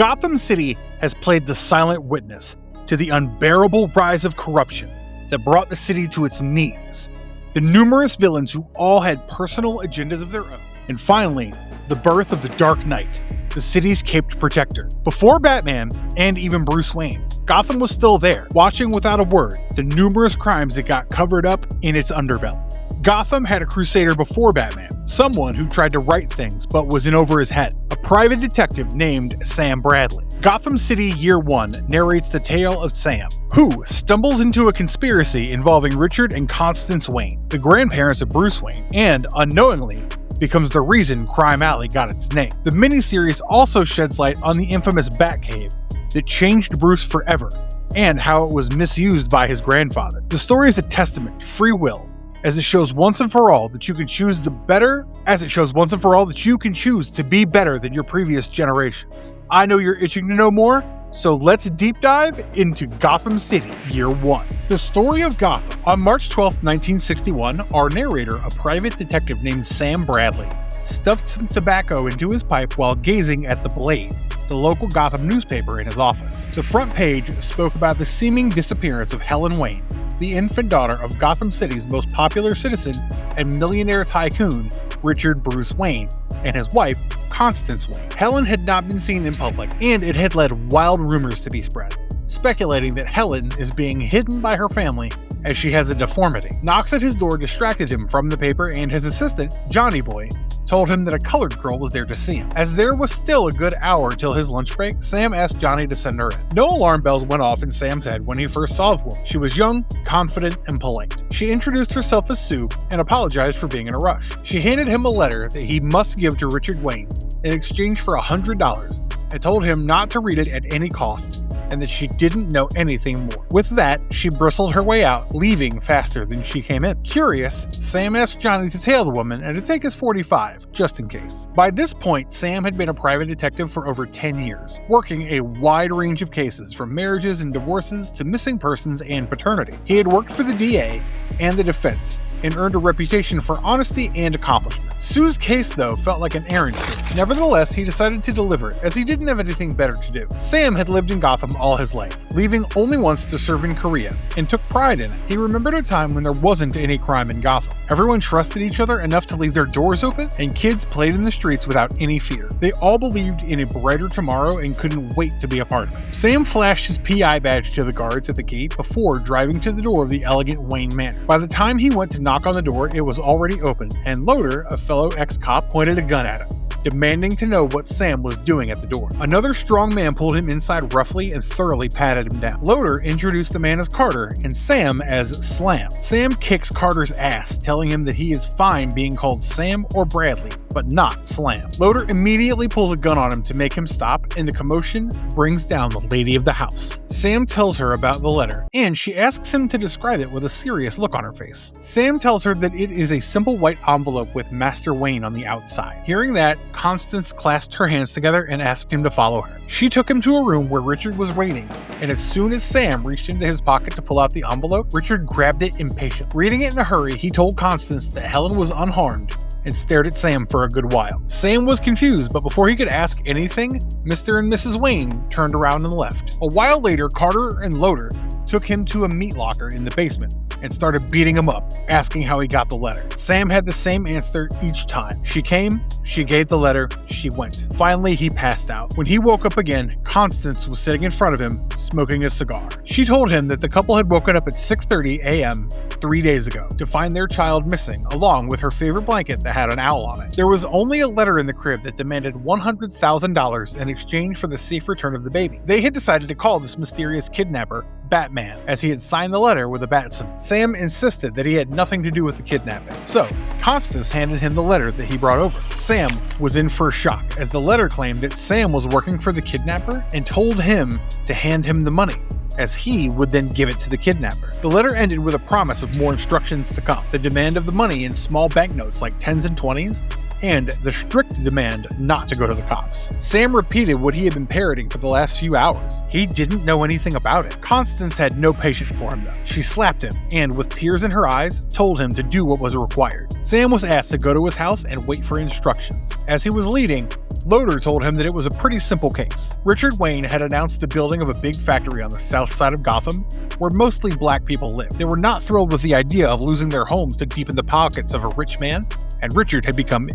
Gotham City has played the silent witness to the unbearable rise of corruption that brought the city to its knees, the numerous villains who all had personal agendas of their own, and finally, the birth of the Dark Knight, the city's caped protector. Before Batman, and even Bruce Wayne, Gotham was still there, watching without a word the numerous crimes that got covered up in its underbelly. Gotham had a crusader before Batman, someone who tried to right things but was in over his head, a private detective named Sam Bradley. Gotham City Year 1 narrates the tale of Sam, who stumbles into a conspiracy involving Richard and Constance Wayne, the grandparents of Bruce Wayne, and, unknowingly, becomes the reason Crime Alley got its name. The miniseries also sheds light on the infamous Batcave that changed Bruce forever, and how it was misused by his grandfather. The story is a testament to free will, as it shows once and for all that you can choose to be better than your previous generations. I know you're itching to know more, so let's deep dive into Gotham City Year 1. The story of Gotham. On March 12, 1961, our narrator, a private detective named Sam Bradley, stuffed some tobacco into his pipe while gazing at the Blade, the local Gotham newspaper, in his office. The front page spoke about the seeming disappearance of Helen Wayne, the infant daughter of Gotham City's most popular citizen and millionaire tycoon, Richard Bruce Wayne, and his wife, Constance Wayne. Helen had not been seen in public, and it had led wild rumors to be spread, speculating that Helen is being hidden by her family as she has a deformity. Knocks at his door distracted him from the paper, and his assistant, Johnny Boy, told him that a colored girl was there to see him. As there was still a good hour till his lunch break, Sam asked Johnny to send her in. No alarm bells went off in Sam's head when he first saw the woman. She was young, confident, and polite. She introduced herself as Sue and apologized for being in a rush. She handed him a letter that he must give to Richard Wayne in exchange for $100 and told him not to read it at any cost, and that she didn't know anything more. With that, she bristled her way out, leaving faster than she came in. Curious, Sam asked Johnny to tail the woman and to take his .45, just in case. By this point, Sam had been a private detective for over 10 years, working a wide range of cases from marriages and divorces to missing persons and paternity. He had worked for the DA and the defense, and earned a reputation for honesty and accomplishment. Sue's case, though, felt like an errand to him. Nevertheless, he decided to deliver it, as he didn't have anything better to do. Sam had lived in Gotham all his life, leaving only once to serve in Korea, and took pride in it. He remembered a time when there wasn't any crime in Gotham. Everyone trusted each other enough to leave their doors open, and kids played in the streets without any fear. They all believed in a brighter tomorrow and couldn't wait to be a part of it. Sam flashed his PI badge to the guards at the gate before driving to the door of the elegant Wayne Manor. By the time he went to knock on the door, it was already open, and Loader, a fellow ex-cop, pointed a gun at him, demanding to know what Sam was doing at the door. Another strong man pulled him inside roughly and thoroughly patted him down. Loader introduced the man as Carter and Sam as Slam. Sam kicks Carter's ass, telling him that he is fine being called Sam or Bradley, but not Slam. Loader immediately pulls a gun on him to make him stop, and the commotion brings down the lady of the house. Sam tells her about the letter, and she asks him to describe it with a serious look on her face. Sam tells her that it is a simple white envelope with Master Wayne on the outside. Hearing that, Constance clasped her hands together and asked him to follow her. She took him to a room where Richard was waiting, and as soon as Sam reached into his pocket to pull out the envelope, Richard grabbed it impatiently. Reading it in a hurry, he told Constance that Helen was unharmed and stared at Sam for a good while. Sam was confused, but before he could ask anything, Mr. and Mrs. Wayne turned around and left. A while later, Carter and Loader took him to a meat locker in the basement and started beating him up, asking how he got the letter. Sam had the same answer each time. She came, she gave the letter, she went. Finally, he passed out. When he woke up again, Constance was sitting in front of him, smoking a cigar. She told him that the couple had woken up at 6:30 a.m. 3 days ago to find their child missing, along with her favorite blanket that had an owl on it. There was only a letter in the crib that demanded $100,000 in exchange for the safe return of the baby. They had decided to call this mysterious kidnapper Batman, as he had signed the letter with a bat symbol. Sam insisted that he had nothing to do with the kidnapping, so Constance handed him the letter that he brought over. Sam was in for a shock, as the letter claimed that Sam was working for the kidnapper and told him to hand him the money, as he would then give it to the kidnapper. The letter ended with a promise of more instructions to come, the demand of the money in small banknotes like 10s and 20s, and the strict demand not to go to the cops. Sam repeated what he had been parroting for the last few hours. He didn't know anything about it. Constance had no patience for him though. She slapped him, and with tears in her eyes, told him to do what was required. Sam was asked to go to his house and wait for instructions. As he was leaving, Loader told him that it was a pretty simple case. Richard Wayne had announced the building of a big factory on the south side of Gotham, where mostly black people lived. They were not thrilled with the idea of losing their homes to deepen the pockets of a rich man, and Richard had become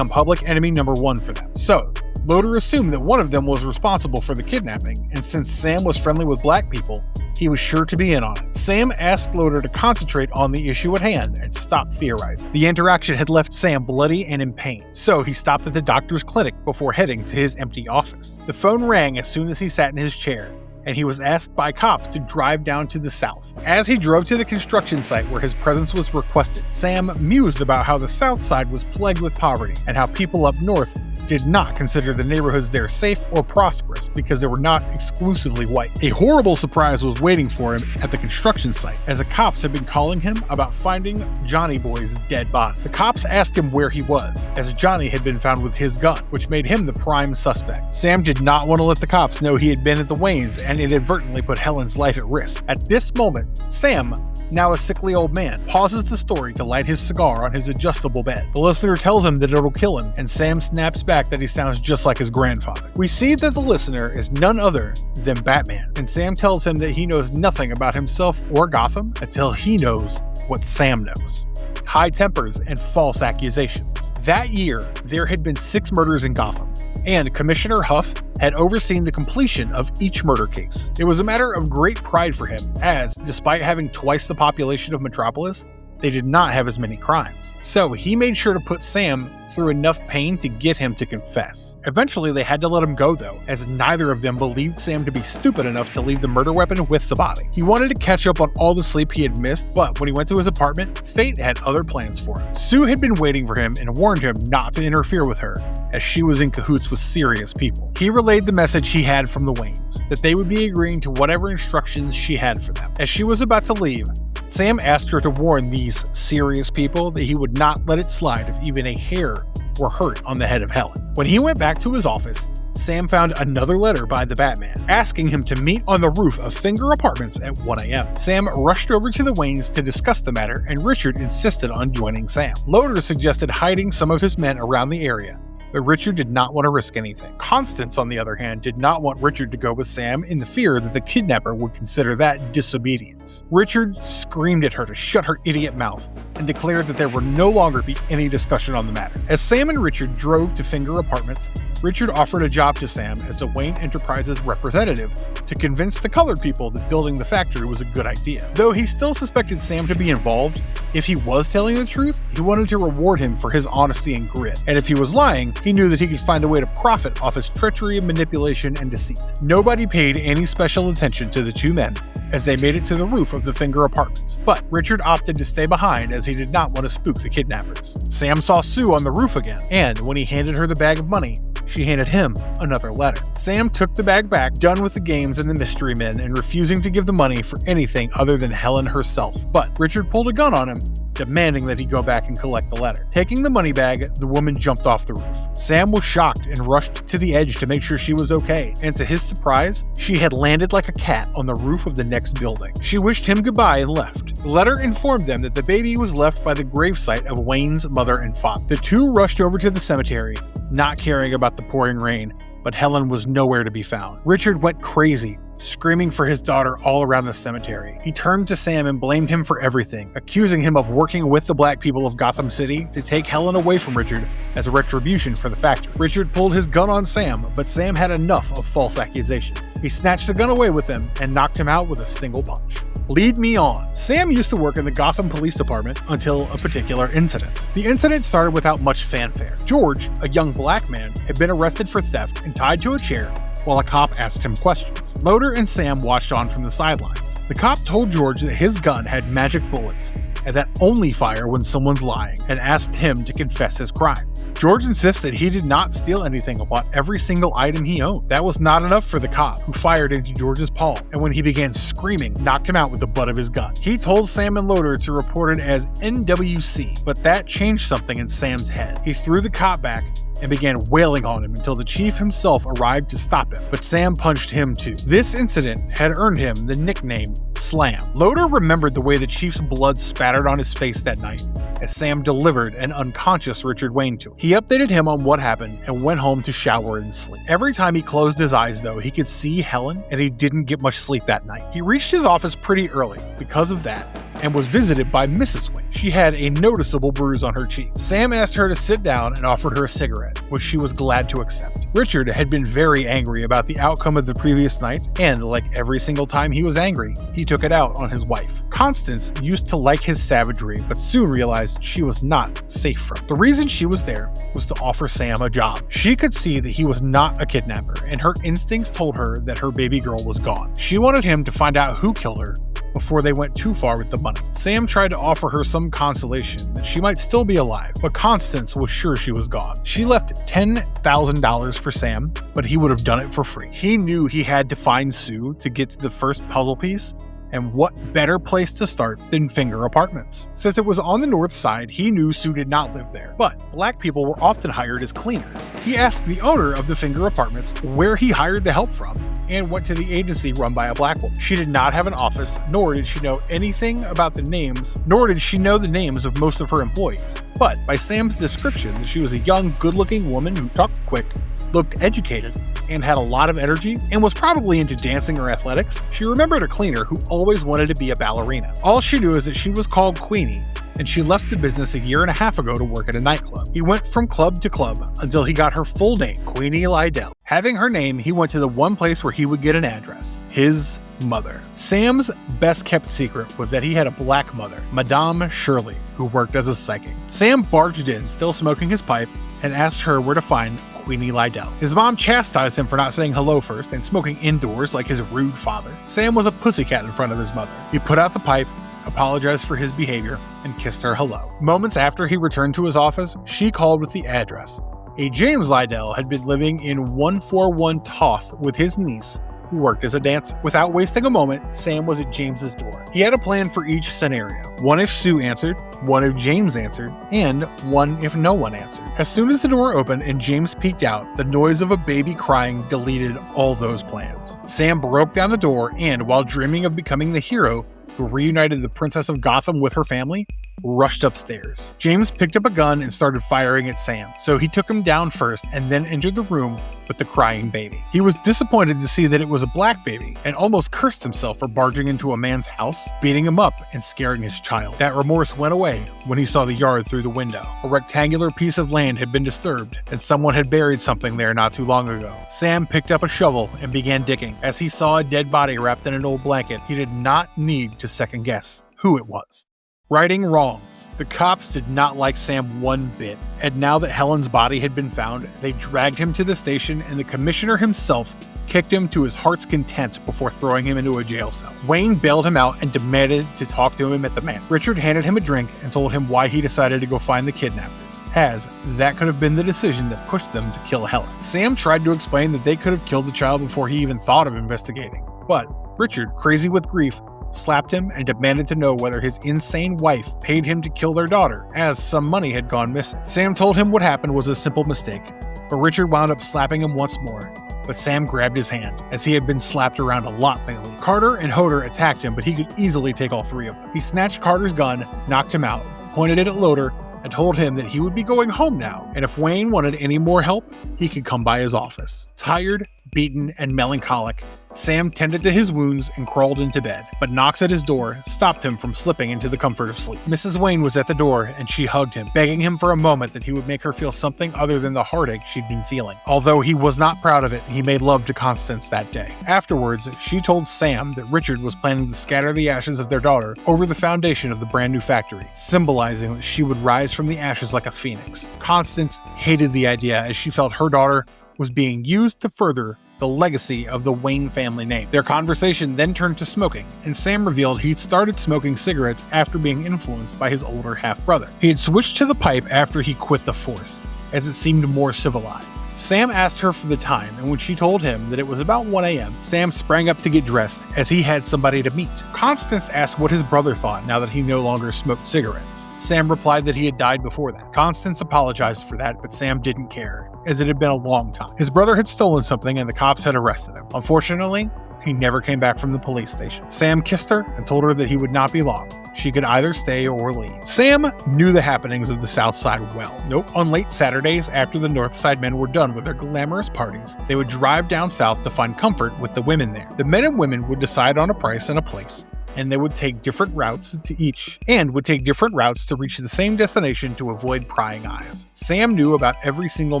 public enemy number one for them. So, Loader assumed that one of them was responsible for the kidnapping, and since Sam was friendly with black people, he was sure to be in on it. Sam asked Loader to concentrate on the issue at hand and stop theorizing. The interaction had left Sam bloody and in pain, so he stopped at the doctor's clinic before heading to his empty office. The phone rang as soon as he sat in his chair, and he was asked by cops to drive down to the south. As he drove to the construction site where his presence was requested, Sam mused about how the south side was plagued with poverty and how people up north did not consider the neighborhoods there safe or prosperous because they were not exclusively white. A horrible surprise was waiting for him at the construction site, as the cops had been calling him about finding Johnny Boy's dead body. The cops asked him where he was, as Johnny had been found with his gun, which made him the prime suspect. Sam did not want to let the cops know he had been at the Waynes and inadvertently put Helen's life at risk. At this moment, Sam, now a sickly old man, pauses the story to light his cigar on his adjustable bed. The listener tells him that it'll kill him, and Sam snaps back that he sounds just like his grandfather. We see that the listener is none other than Batman, and Sam tells him that he knows nothing about himself or Gotham until he knows what Sam knows: high tempers and false accusations. That year, there had been 6 murders in Gotham, and Commissioner Huff had overseen the completion of each murder case. It was a matter of great pride for him, as, despite having twice the population of Metropolis, they did not have as many crimes. So he made sure to put Sam through enough pain to get him to confess. Eventually, they had to let him go though, as neither of them believed Sam to be stupid enough to leave the murder weapon with the body. He wanted to catch up on all the sleep he had missed, but when he went to his apartment, fate had other plans for him. Sue had been waiting for him and warned him not to interfere with her, as she was in cahoots with serious people. He relayed the message he had from the Waynes, that they would be agreeing to whatever instructions she had for them. As she was about to leave, Sam asked her to warn these serious people that he would not let it slide if even a hair were hurt on the head of Helen. When he went back to his office, Sam found another letter by the Batman, asking him to meet on the roof of Finger Apartments at 1 a.m. Sam rushed over to the Waynes to discuss the matter, and Richard insisted on joining Sam. Loader suggested hiding some of his men around the area, but Richard did not want to risk anything. Constance, on the other hand, did not want Richard to go with Sam in the fear that the kidnapper would consider that disobedience. Richard screamed at her to shut her idiot mouth and declared that there would no longer be any discussion on the matter. As Sam and Richard drove to Finger Apartments, Richard offered a job to Sam as the Wayne Enterprises representative to convince the colored people that building the factory was a good idea. Though he still suspected Sam to be involved, if he was telling the truth, he wanted to reward him for his honesty and grit. And if he was lying, he knew that he could find a way to profit off his treachery, manipulation, and deceit. Nobody paid any special attention to the two men as they made it to the roof of the Finger Apartments, but Richard opted to stay behind as he did not want to spook the kidnappers. Sam saw Sue on the roof again, and when he handed her the bag of money, she handed him another letter. Sam took the bag back, done with the games and the mystery men, and refusing to give the money for anything other than Helen herself. But Richard pulled a gun on him, demanding that he go back and collect the letter. Taking the money bag, the woman jumped off the roof. Sam was shocked and rushed to the edge to make sure she was okay, and to his surprise, she had landed like a cat on the roof of the next building. She wished him goodbye and left. The letter informed them that the baby was left by the gravesite of Wayne's mother and father. The two rushed over to the cemetery, not caring about the pouring rain, but Helen was nowhere to be found. Richard went crazy, screaming for his daughter all around the cemetery. He turned to Sam and blamed him for everything, accusing him of working with the black people of Gotham City to take Helen away from Richard as a retribution for the factory. Richard pulled his gun on Sam, but Sam had enough of false accusations. He snatched the gun away with him and knocked him out with a single punch. Lead me on. Sam used to work in the Gotham Police Department until a particular incident. The incident started without much fanfare. George, a young black man, had been arrested for theft and tied to a chair while a cop asked him questions. Loader and Sam watched on from the sidelines. The cop told George that his gun had magic bullets and that only fire when someone's lying, and asked him to confess his crimes. George insists that he did not steal anything and bought every single item he owned. That was not enough for the cop, who fired into George's palm, and when he began screaming, knocked him out with the butt of his gun. He told Sam and Loader to report it as NWC, but that changed something in Sam's head. He threw the cop back and began wailing on him until the chief himself arrived to stop him, but Sam punched him too. This incident had earned him the nickname Slam. Loader remembered the way the chief's blood spattered on his face that night as Sam delivered an unconscious Richard Wayne to him. He updated him on what happened and went home to shower and sleep. Every time he closed his eyes, though, he could see Helen, and he didn't get much sleep that night. He reached his office pretty early because of that, and was visited by Mrs. Wayne. She had a noticeable bruise on her cheek. Sam asked her to sit down and offered her a cigarette, which she was glad to accept. Richard had been very angry about the outcome of the previous night, and like every single time he was angry, he took it out on his wife. Constance used to like his savagery, but soon realized she was not safe from it. The reason she was there was to offer Sam a job. She could see that he was not a kidnapper, and her instincts told her that her baby girl was gone. She wanted him to find out who killed her before they went too far with the money. Sam tried to offer her some consolation that she might still be alive, but Constance was sure she was gone. She left $10,000 for Sam, but he would have done it for free. He knew he had to find Sue to get to the first puzzle piece, and what better place to start than Finger Apartments? Since it was on the north side, he knew Sue did not live there, but black people were often hired as cleaners. He asked the owner of the Finger Apartments where he hired the help from, and went to the agency run by a black woman. She did not have an office, nor did she know anything about the names, nor did she know the names of most of her employees. But by Sam's description that she was a young, good-looking woman who talked quick, looked educated, and had a lot of energy, and was probably into dancing or athletics, she remembered a cleaner who always wanted to be a ballerina. All she knew is that she was called Queenie, and she left the business a year and a half ago to work at a nightclub. He went from club to club until he got her full name, Queenie Lydell. Having her name, he went to the one place where he would get an address: his mother. Sam's best kept secret was that he had a black mother, Madame Shirley, who worked as a psychic. Sam barged in, still smoking his pipe, and asked her where to find Queenie Lydell. His mom chastised him for not saying hello first and smoking indoors like his rude father. Sam was a pussycat in front of his mother. He put out the pipe, apologized for his behavior, and kissed her hello. Moments after he returned to his office, she called with the address. A James Lydell had been living in 141 Toth with his niece, who worked as a dancer. Without wasting a moment, Sam was at James's door. He had a plan for each scenario. One if Sue answered, one if James answered, and one if no one answered. As soon as the door opened and James peeked out, the noise of a baby crying deleted all those plans. Sam broke down the door and, while dreaming of becoming the hero who reunited the Princess of Gotham with her family, rushed upstairs. James picked up a gun and started firing at Sam, so he took him down first and then entered the room with the crying baby. He was disappointed to see that it was a black baby and almost cursed himself for barging into a man's house, beating him up, and scaring his child. That remorse went away when he saw the yard through the window. A rectangular piece of land had been disturbed, and someone had buried something there not too long ago. Sam picked up a shovel and began digging. As he saw a dead body wrapped in an old blanket, he did not need to second guess who it was. Righting wrongs. The cops did not like Sam one bit, and now that Helen's body had been found, they dragged him to the station, and the commissioner himself kicked him to his heart's content before throwing him into a jail cell. Wayne bailed him out and demanded to talk to him at the manor. Richard handed him a drink and told him why he decided to go find the kidnappers, as that could have been the decision that pushed them to kill Helen. Sam tried to explain that they could have killed the child before he even thought of investigating, but Richard, crazy with grief, slapped him and demanded to know whether his insane wife paid him to kill their daughter, as some money had gone missing. Sam told him what happened was a simple mistake, but Richard wound up slapping him once more. But Sam grabbed his hand, as he had been slapped around a lot lately. Carter and Hoder attacked him, but he could easily take all three of them. He snatched Carter's gun, knocked him out, pointed it at Loader, and told him that he would be going home now, and if Wayne wanted any more help, he could come by his office. Tired, beaten, and melancholic, Sam tended to his wounds and crawled into bed, but knocks at his door stopped him from slipping into the comfort of sleep. Mrs. Wayne was at the door, and she hugged him, begging him for a moment that he would make her feel something other than the heartache she'd been feeling. Although he was not proud of it, he made love to Constance that day. Afterwards, she told Sam that Richard was planning to scatter the ashes of their daughter over the foundation of the brand new factory, symbolizing that she would rise from the ashes like a phoenix. Constance hated the idea, as she felt her daughter was being used to further the legacy of the Wayne family name. Their conversation then turned to smoking, and Sam revealed he'd started smoking cigarettes after being influenced by his older half-brother. He had switched to the pipe after he quit the force, as it seemed more civilized. Sam asked her for the time, and when she told him that it was about 1 a.m., Sam sprang up to get dressed, as he had somebody to meet. Constance asked what his brother thought now that he no longer smoked cigarettes. Sam replied that he had died before that. Constance apologized for that, but Sam didn't care, as it had been a long time. His brother had stolen something and the cops had arrested him. Unfortunately, he never came back from the police station. Sam kissed her and told her that he would not be long. She could either stay or leave. Sam knew the happenings of the South Side well. On late Saturdays, after the North Side men were done with their glamorous parties, they would drive down south to find comfort with the women there. The men and women would decide on a price and a place, and they would take different routes to reach the same destination to avoid prying eyes. Sam knew about every single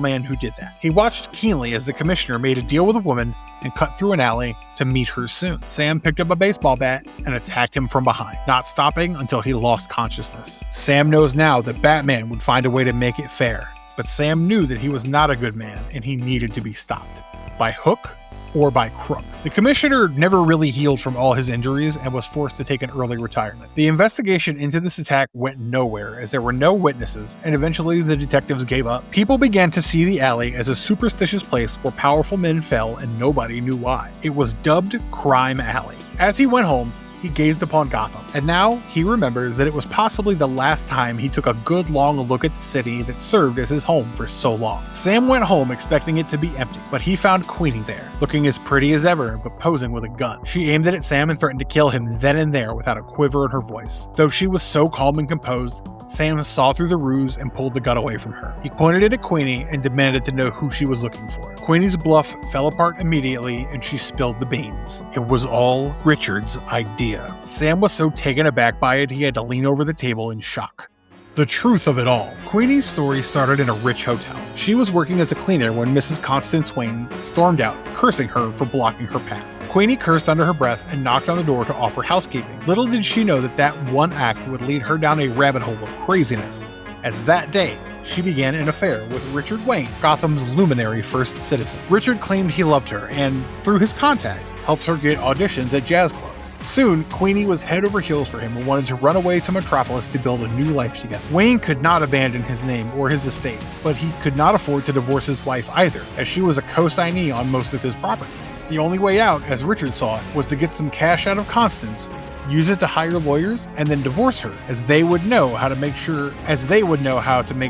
man who did that. He watched keenly as the commissioner made a deal with a woman and cut through an alley to meet her soon. Sam picked up a baseball bat and attacked him from behind, not stopping until he lost consciousness. Sam knows now that Batman would find a way to make it fair, but Sam knew that he was not a good man and he needed to be stopped. By hook or by crook. The commissioner never really healed from all his injuries and was forced to take an early retirement. The investigation into this attack went nowhere as there were no witnesses, and eventually the detectives gave up. People began to see the alley as a superstitious place where powerful men fell and nobody knew why. It was dubbed Crime Alley. As he went home, he gazed upon Gotham, and now he remembers that it was possibly the last time he took a good long look at the city that served as his home for so long. Sam went home expecting it to be empty, but he found Queenie there, looking as pretty as ever, but posing with a gun. She aimed it at Sam and threatened to kill him then and there without a quiver in her voice. Though she was so calm and composed, Sam saw through the ruse and pulled the gun away from her. He pointed it at Queenie and demanded to know who she was looking for. Queenie's bluff fell apart immediately and she spilled the beans. It was all Richard's idea. Sam was so taken aback by it he had to lean over the table in shock. The truth of it all. Queenie's story started in a rich hotel. She was working as a cleaner when Mrs. Constance Wayne stormed out, cursing her for blocking her path. Queenie cursed under her breath and knocked on the door to offer housekeeping. Little did she know that that one act would lead her down a rabbit hole of craziness, as that day, she began an affair with Richard Wayne, Gotham's luminary first citizen. Richard claimed he loved her and, through his contacts, helped her get auditions at jazz clubs. Soon, Queenie was head over heels for him and wanted to run away to Metropolis to build a new life together. Wayne could not abandon his name or his estate, but he could not afford to divorce his wife either, as she was a co-signee on most of his properties. The only way out, as Richard saw it, was to get some cash out of Constance, use it to hire lawyers, and then divorce her, as they would know how to make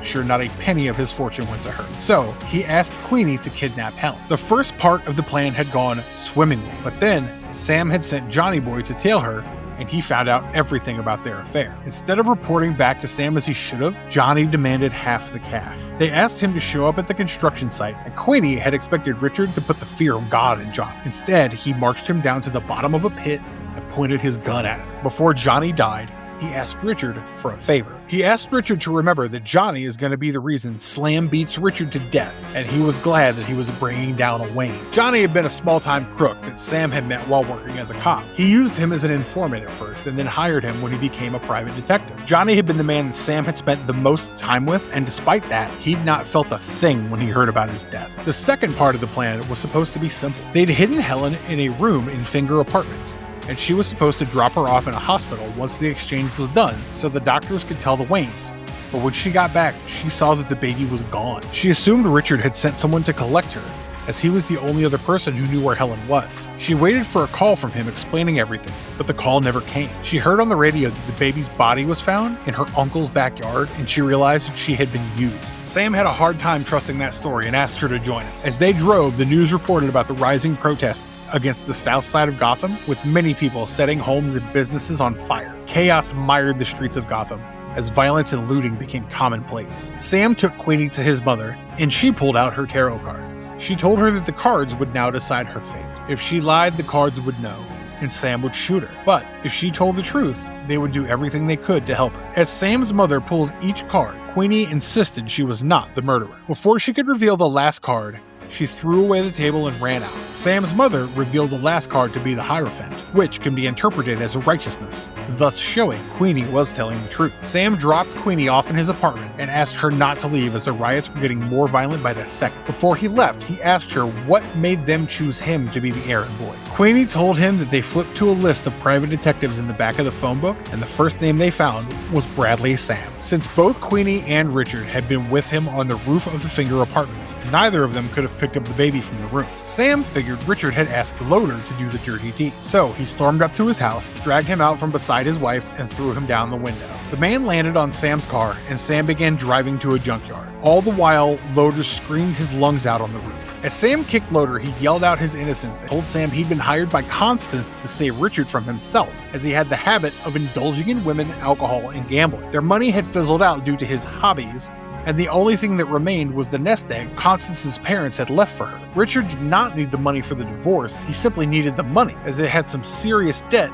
sure not a penny of his fortune went to her. So, he asked Queenie to kidnap Helen. The first part of the plan had gone swimmingly, but then Sam had sent Johnny Boy to tail her, and he found out everything about their affair. Instead of reporting back to Sam as he should have, Johnny demanded half the cash. They asked him to show up at the construction site, and Queenie had expected Richard to put the fear of God in Johnny. Instead, he marched him down to the bottom of a pit and pointed his gun at him. Before Johnny died, he asked Richard for a favor. He asked Richard to remember that Johnny is going to be the reason Slam beats Richard to death, and he was glad that he was bringing down a Wayne. Johnny had been a small-time crook that Sam had met while working as a cop. He used him as an informant at first, and then hired him when he became a private detective. Johnny had been the man that Sam had spent the most time with, and despite that, he'd not felt a thing when he heard about his death. The second part of the plan was supposed to be simple. They'd hidden Helen in a room in Finger Apartments, and she was supposed to drop her off in a hospital once the exchange was done so the doctors could tell the Waynes. But when she got back, she saw that the baby was gone. She assumed Richard had sent someone to collect her, as he was the only other person who knew where Helen was. She waited for a call from him explaining everything, but the call never came. She heard on the radio that the baby's body was found in her uncle's backyard, and she realized that she had been used. Sam had a hard time trusting that story and asked her to join him. As they drove, the news reported about the rising protests against the south side of Gotham, with many people setting homes and businesses on fire. Chaos mired the streets of Gotham, as violence and looting became commonplace. Sam took Queenie to his mother, and she pulled out her tarot cards. She told her that the cards would now decide her fate. If she lied, the cards would know, and Sam would shoot her. But if she told the truth, they would do everything they could to help her. As Sam's mother pulled each card, Queenie insisted she was not the murderer. Before she could reveal the last card, she threw away the table and ran out. Sam's mother revealed the last card to be the Hierophant, which can be interpreted as righteousness, thus showing Queenie was telling the truth. Sam dropped Queenie off in his apartment and asked her not to leave as the riots were getting more violent by the second. Before he left, he asked her what made them choose him to be the errand boy. Queenie told him that they flipped to a list of private detectives in the back of the phone book, and the first name they found was Bradley Sam. Since both Queenie and Richard had been with him on the roof of the Finger Apartments, neither of them could have picked up the baby from the room. Sam figured Richard had asked Loader to do the dirty deed, so he stormed up to his house, dragged him out from beside his wife, and threw him down the window. The man landed on Sam's car, and Sam began driving to a junkyard. All the while, Loader screamed his lungs out on the roof. As Sam kicked Loader, he yelled out his innocence and told Sam he'd been hired by Constance to save Richard from himself, as he had the habit of indulging in women, alcohol, and gambling. Their money had fizzled out due to his hobbies, and the only thing that remained was the nest egg Constance's parents had left for her. Richard did not need the money for the divorce, he simply needed the money, as he had some serious debt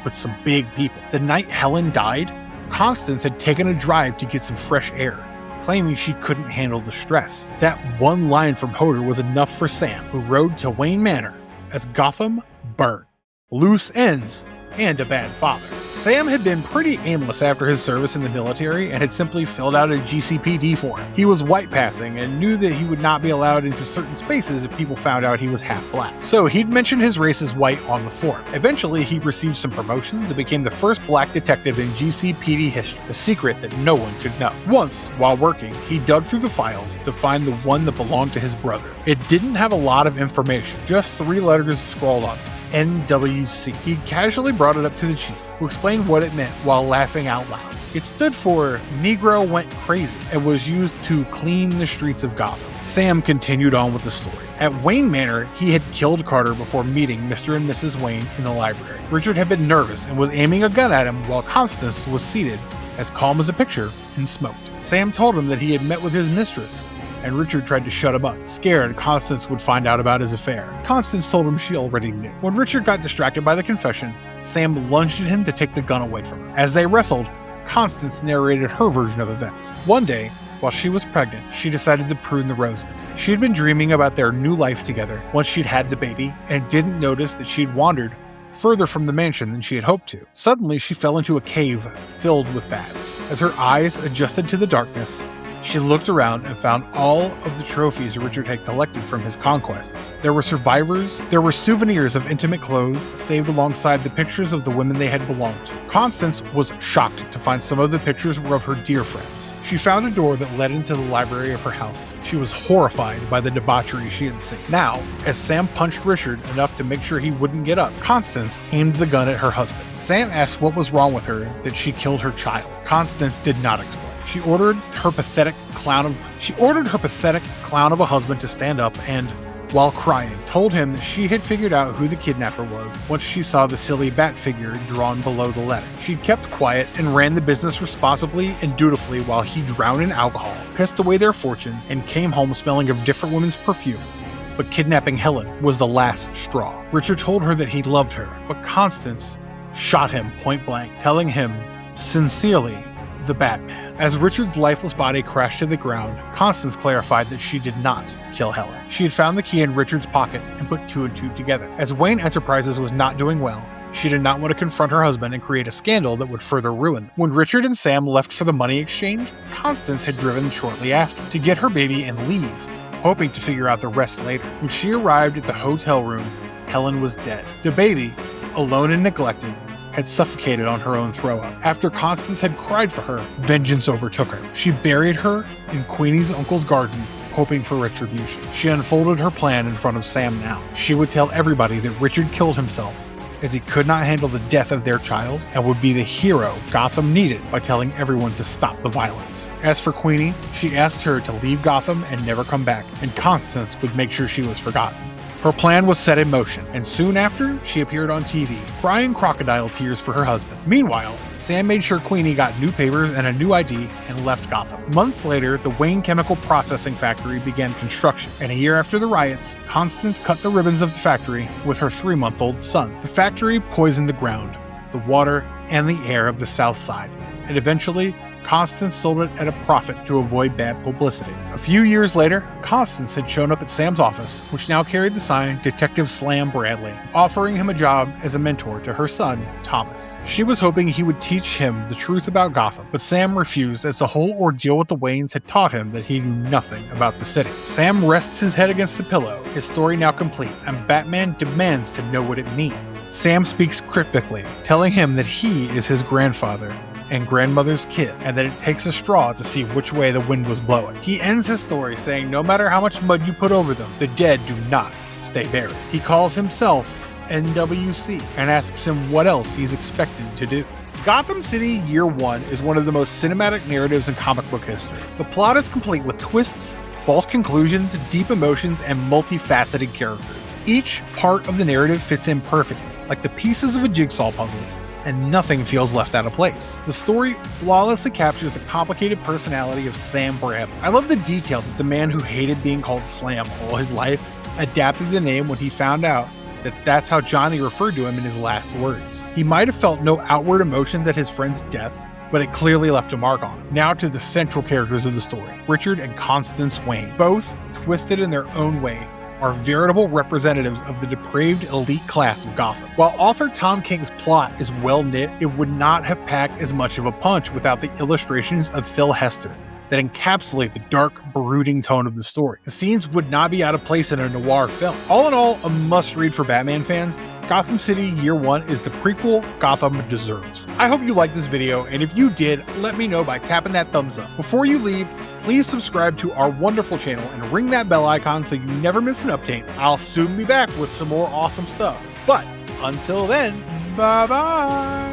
with some big people. The night Helen died, Constance had taken a drive to get some fresh air, claiming she couldn't handle the stress. That one line from Hodor was enough for Sam, who rode to Wayne Manor as Gotham burned. Loose ends and a bad father. Sam had been pretty aimless after his service in the military and had simply filled out a GCPD form. He was white passing and knew that he would not be allowed into certain spaces if people found out he was half black. So he'd mentioned his race as white on the form. Eventually, he received some promotions and became the first black detective in GCPD history, a secret that no one could know. Once, while working, he dug through the files to find the one that belonged to his brother. It didn't have a lot of information, just 3 letters scrawled on it. NWC. He casually brought it up to the chief, who explained what it meant while laughing out loud. It stood for Negro Went Crazy and was used to clean the streets of Gotham. Sam continued on with the story. At Wayne Manor, he had killed Carter before meeting Mr. and Mrs. Wayne in the library. Richard had been nervous and was aiming a gun at him while Constance was seated, as calm as a picture, and smoked. Sam told him that he had met with his mistress, and Richard tried to shut him up, scared Constance would find out about his affair. Constance told him she already knew. When Richard got distracted by the confession, Sam lunged at him to take the gun away from him. As they wrestled, Constance narrated her version of events. One day, while she was pregnant, she decided to prune the roses. She had been dreaming about their new life together once she'd had the baby, and didn't notice that she'd wandered further from the mansion than she had hoped to. Suddenly, she fell into a cave filled with bats. As her eyes adjusted to the darkness, she looked around and found all of the trophies Richard had collected from his conquests. There were survivors, there were souvenirs of intimate clothes saved alongside the pictures of the women they had belonged to. Constance was shocked to find some of the pictures were of her dear friends. She found a door that led into the library of her house. She was horrified by the debauchery she had seen. Now, as Sam punched Richard enough to make sure he wouldn't get up, Constance aimed the gun at her husband. Sam asked what was wrong with her that she killed her child. Constance did not explain. She ordered her pathetic clown of a husband to stand up and, while crying, told him that she had figured out who the kidnapper was once she saw the silly bat figure drawn below the letter. She'd kept quiet and ran the business responsibly and dutifully while he drowned in alcohol, pissed away their fortune, and came home smelling of different women's perfumes. But kidnapping Helen was the last straw. Richard told her that he loved her, but Constance shot him point blank, telling him, sincerely, the Batman. As Richard's lifeless body crashed to the ground, Constance clarified that she did not kill Helen. She had found the key in Richard's pocket and put 2 and 2 together. As Wayne Enterprises was not doing well, she did not want to confront her husband and create a scandal that would further ruin them. When Richard and Sam left for the money exchange, Constance had driven shortly after to get her baby and leave, hoping to figure out the rest later. When she arrived at the hotel room, Helen was dead. The baby, alone and neglected, had suffocated on her own throw-up. After Constance had cried for her, vengeance overtook her. She buried her in Queenie's uncle's garden, hoping for retribution. She unfolded her plan in front of Sam now. She would tell everybody that Richard killed himself, as he could not handle the death of their child, and would be the hero Gotham needed by telling everyone to stop the violence. As for Queenie, she asked her to leave Gotham and never come back, and Constance would make sure she was forgotten. Her plan was set in motion, and soon after, she appeared on TV, crying crocodile tears for her husband. Meanwhile, Sam made sure Queenie got new papers and a new ID and left Gotham. Months later, the Wayne Chemical Processing Factory began construction, and a year after the riots, Constance cut the ribbons of the factory with her 3-month-old son. The factory poisoned the ground, the water, and the air of the South Side, and eventually, Constance sold it at a profit to avoid bad publicity. A few years later, Constance had shown up at Sam's office, which now carried the sign Detective Slam Bradley, offering him a job as a mentor to her son, Thomas. She was hoping he would teach him the truth about Gotham, but Sam refused as the whole ordeal with the Waynes had taught him that he knew nothing about the city. Sam rests his head against the pillow, his story now complete, and Batman demands to know what it means. Sam speaks cryptically, telling him that he is his grandfather, and grandmother's kid, and that it takes a straw to see which way the wind was blowing. He ends his story saying no matter how much mud you put over them, the dead do not stay buried. He calls himself NWC and asks him what else he's expected to do. Gotham City Year 1 is one of the most cinematic narratives in comic book history. The plot is complete with twists, false conclusions, deep emotions, and multifaceted characters. Each part of the narrative fits in perfectly, like the pieces of a jigsaw puzzle, and nothing feels left out of place. The story flawlessly captures the complicated personality of Sam Bradley. I love the detail that the man who hated being called Slam all his life adapted the name when he found out that that's how Johnny referred to him in his last words. He might have felt no outward emotions at his friend's death, but it clearly left a mark on him. Now to the central characters of the story, Richard and Constance Wayne. Both, twisted in their own way, are veritable representatives of the depraved elite class of Gotham. While author Tom King's plot is well knit, it would not have packed as much of a punch without the illustrations of Phil Hester that encapsulate the dark, brooding tone of the story. The scenes would not be out of place in a noir film. All in all, a must-read for Batman fans. Gotham City Year 1 is the prequel Gotham deserves. I hope you liked this video, and if you did, let me know by tapping that thumbs up. Before you leave, please subscribe to our wonderful channel and ring that bell icon so you never miss an update. I'll soon be back with some more awesome stuff. But until then, bye-bye!